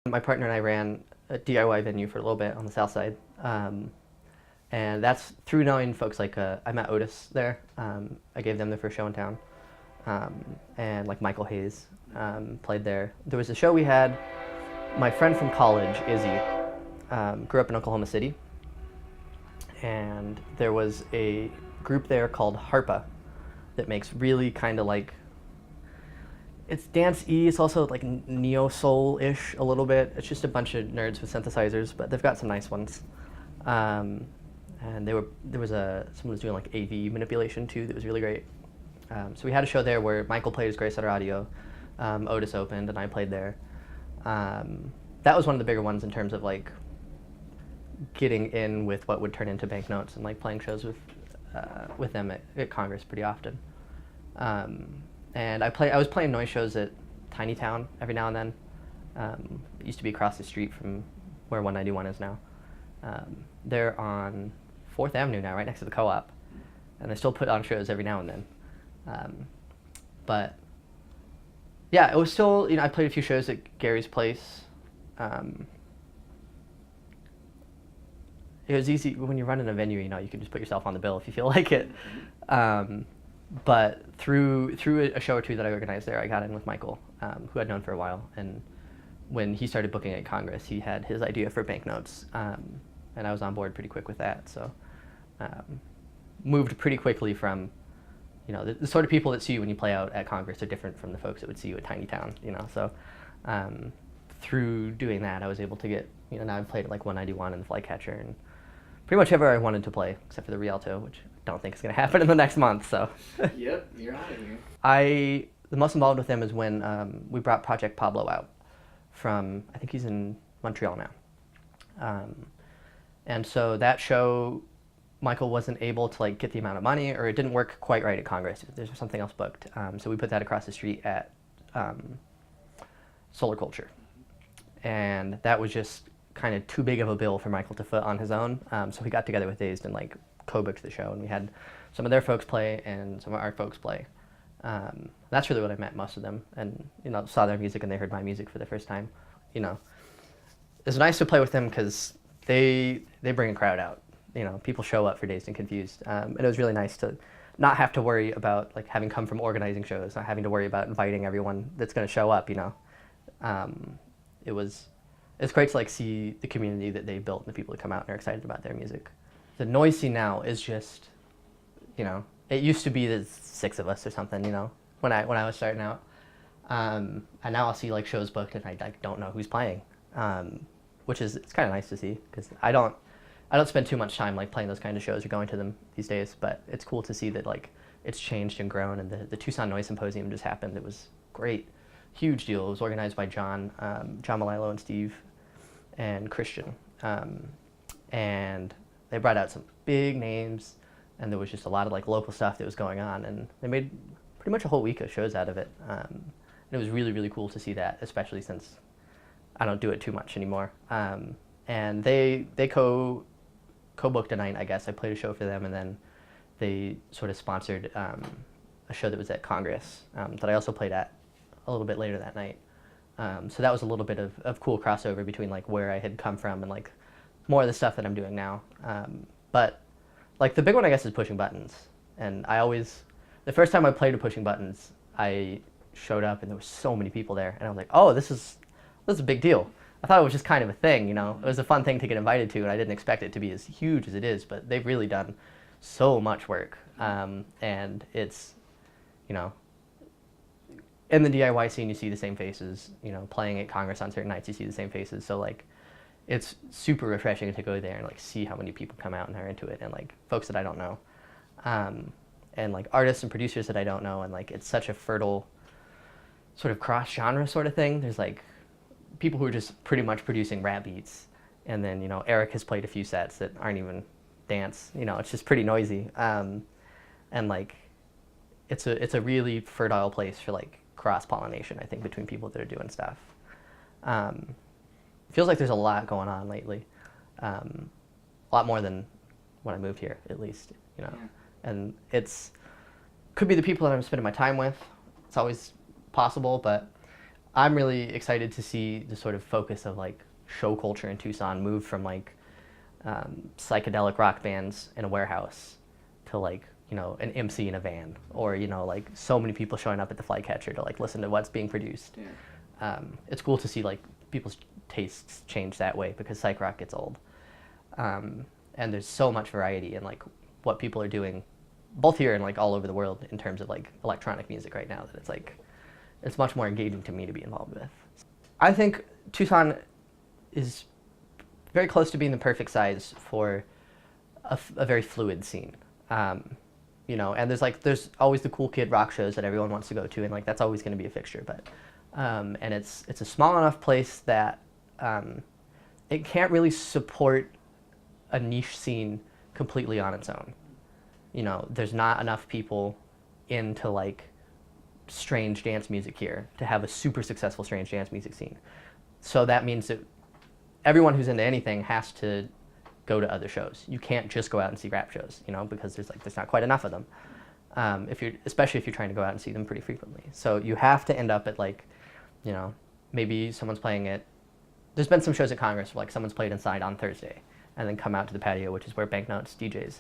My partner and I ran a DIY venue for a little bit on the south side. And that's through knowing folks like, I met Otis there. I gave them the first show in town. And like Michael Hayes played there. There was a show we had, my friend from college, Izzy, grew up in Oklahoma City. And there was a group there called Harpa that makes really kind of like, it's dance-y, it's also like neo-soul-ish a little bit. It's just a bunch of nerds with synthesizers, but they've got some nice ones. And there was someone was doing like AV manipulation too that was really great. So we had a show there where Michael played his Gray Setter Audio, Otis opened, and I played there. That was one of the bigger ones in terms of like getting in with what would turn into banknotes and like playing shows with them at Congress pretty often. And I was playing noise shows at Tiny Town every now and then. It used to be across the street from where 191 is now. They're on 4th Avenue now, right next to the co-op. And they still put on shows every now and then. But yeah, it was still, I played a few shows at Gary's place. It was easy when you're running a venue, you can just put yourself on the bill if you feel like it. But through a show or two that I organized there, I got in with Michael, who I'd known for a while. And when he started booking at Congress, he had his idea for banknotes, and I was on board pretty quick with that. So moved pretty quickly from, the sort of people that see you when you play out at Congress are different from the folks that would see you at Tiny Town, So through doing that, I was able to get, now I've played at like 191 and the Flycatcher and pretty much everywhere I wanted to play, except for the Rialto, which I don't think is going to happen in the next month. So. Yep, you're out of here. The most involved with them is when we brought Project Pablo out from, I think he's in Montreal now. And so that show, Michael wasn't able to like get the amount of money, or it didn't work quite right at Congress. There's something else booked. So we put that across the street at Solar Culture. And that was just kind of too big of a bill for Michael to foot on his own. So we got together with Dazed and like co-booked the show, and we had some of their folks play and some of our folks play. That's really what I met most of them, and saw their music and they heard my music for the first time. It's nice to play with them because they bring a crowd out. People show up for Dazed and Confused, and it was really nice to not have to worry about like having come from organizing shows, not having to worry about inviting everyone that's going to show up. It's great to like see the community that they built and the people that come out and are excited about their music. The noise scene now is just, it used to be the 6 of us or something, when I was starting out. And now I'll see like shows booked and I like don't know who's playing, which is, it's kind of nice to see because I don't spend too much time like playing those kind of shows or going to them these days, but it's cool to see that like it's changed and grown, and the Tucson Noise Symposium just happened. It was great, huge deal. It was organized by John Malilo and Steve and Christian, and they brought out some big names, and there was just a lot of like local stuff that was going on, and they made pretty much a whole week of shows out of it. And it was really, really cool to see that, especially since I don't do it too much anymore. And they co-booked a night, I guess. I played a show for them, and then they sort of sponsored a show that was at Congress that I also played at a little bit later that night. So that was a little bit of cool crossover between like where I had come from and like more of the stuff that I'm doing now. But like the big one, I guess, is Pushing Buttons. And the first time I played at Pushing Buttons, I showed up and there were so many people there, and I was like, oh, this is a big deal. I thought it was just kind of a thing, It was a fun thing to get invited to, and I didn't expect it to be as huge as it is, but they've really done so much work. And it's, in the DIY scene, you see the same faces, playing at Congress on certain nights, you see the same faces. So like, it's super refreshing to go there and like see how many people come out and are into it, and like folks that I don't know, and like artists and producers that I don't know, and like it's such a fertile sort of cross-genre sort of thing. There's like people who are just pretty much producing rap beats, and then Eric has played a few sets that aren't even dance. It's just pretty noisy, and like it's a really fertile place for like cross-pollination, I think, between people that are doing stuff. It feels like there's a lot going on lately, a lot more than when I moved here, at least, Yeah. And could be the people that I'm spending my time with. It's always possible, but I'm really excited to see the sort of focus of like show culture in Tucson move from like psychedelic rock bands in a warehouse to like, you know, an MC in a van, or, you know, like so many people showing up at the Flycatcher to like listen to what's being produced. Yeah. It's cool to see like people's tastes change that way, because psych rock gets old. And there's so much variety in like what people are doing, both here and like all over the world, in terms of like electronic music right now, that it's like, it's much more engaging to me to be involved with. I think Tucson is very close to being the perfect size for a very fluid scene. You know, and there's always the cool kid rock shows that everyone wants to go to, and like that's always going to be a fixture. But and it's a small enough place that it can't really support a niche scene completely on its own. You know, there's not enough people into like strange dance music here to have a super successful strange dance music scene. So that means that everyone who's into anything has to go to other shows. You can't just go out and see rap shows, you know, because there's not quite enough of them. Especially if you're trying to go out and see them pretty frequently. So you have to end up at like, you know, maybe someone's playing it. There's been some shows at Congress where like someone's played inside on Thursday and then come out to the patio, which is where Banknotes DJs.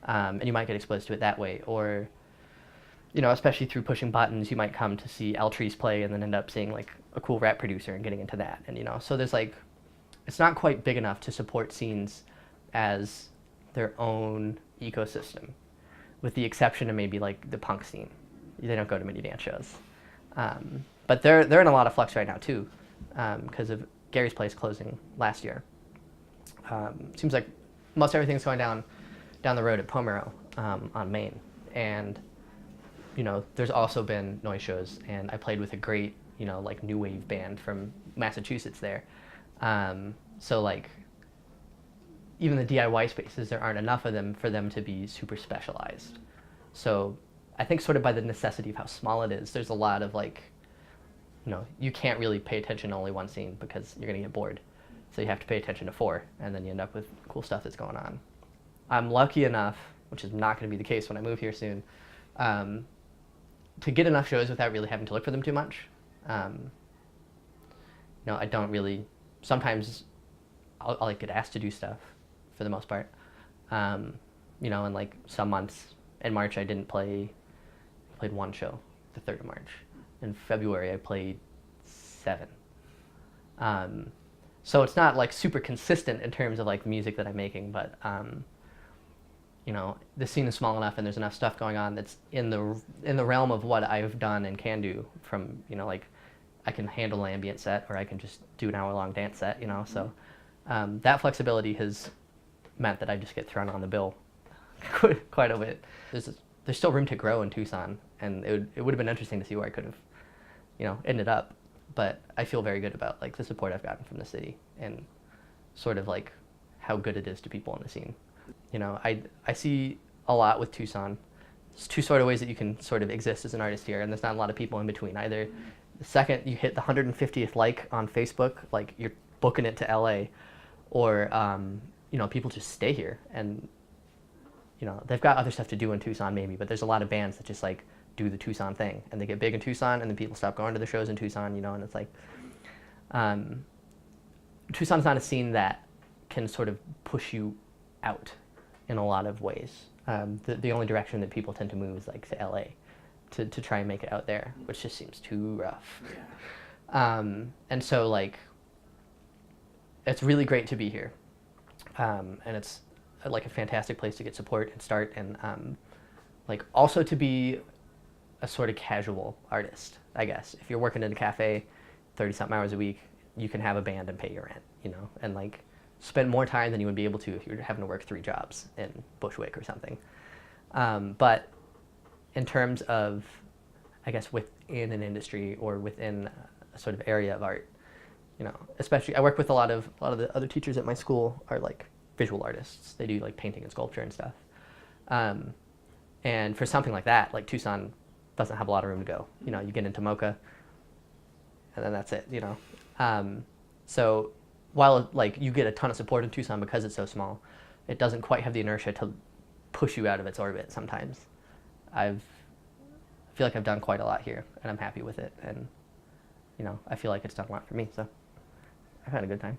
And you might get exposed to it that way. Or, you know, especially through pushing buttons, you might come to see L-Trees play and then end up seeing like a cool rap producer and getting into that. And, you know, so there's like, it's not quite big enough to support scenes as their own ecosystem, with the exception of maybe like the punk scene. They don't go to many dance shows. But they're in a lot of flux right now too, because of Gary's Place closing last year. Seems like most everything's going down the road at Pomero on Main. And, you know, there's also been noise shows, and I played with a great, you know, like new wave band from Massachusetts there. So like, even the DIY spaces, there aren't enough of them for them to be super specialized. So I think sort of by the necessity of how small it is, there's a lot of like, you know, you can't really pay attention to only one scene because you're gonna get bored. So you have to pay attention to 4, and then you end up with cool stuff that's going on. I'm lucky enough, which is not gonna be the case when I move here soon, to get enough shows without really having to look for them too much. You know, I don't really, sometimes I'll like get asked to do stuff for the most part. You know, and like some months in March I played 1 show, the 3rd of March. In February I played 7. So it's not like super consistent in terms of like music that I'm making, but you know, the scene is small enough and there's enough stuff going on that's in the realm of what I've done and can do. From, you know, like I can handle an ambient set, or I can just do an hour-long dance set, you know. So that flexibility has meant that I just get thrown on the bill quite a bit. There's still room to grow in Tucson, and it would have been interesting to see where I could have, you know, ended up. But I feel very good about like the support I've gotten from the city, and sort of like how good it is to people in the scene. You know, I see a lot with Tucson. There's 2 sort of ways that you can sort of exist as an artist here, and there's not a lot of people in between. Either the second you hit the 150th like on Facebook, like you're booking it to LA, or you know, people just stay here, and you know, they've got other stuff to do in Tucson maybe, but there's a lot of bands that just like do the Tucson thing, and they get big in Tucson, and then people stop going to the shows in Tucson, you know. And it's like Tucson's not a scene that can sort of push you out in a lot of ways. The only direction that people tend to move is like to LA to try and make it out there, which just seems too rough. Yeah. And so like, it's really great to be here, and it's like a fantastic place to get support and start, and like also to be a sort of casual artist, I guess. If you're working in a cafe 30-something hours a week, you can have a band and pay your rent, you know, and like spend more time than you would be able to if you're having to work 3 jobs in Bushwick or something. But in terms of, I guess, within an industry or within a sort of area of art, you know, especially I work with a lot of the other teachers at my school are like visual artists. They do like painting and sculpture and stuff. And for something like that, like Tucson doesn't have a lot of room to go. You know, you get into Mocha, and then that's it, you know. So while like you get a ton of support in Tucson because it's so small, it doesn't quite have the inertia to push you out of its orbit sometimes. I feel like I've done quite a lot here, and I'm happy with it. And you know, I feel like it's done a lot for me. So I've had a good time.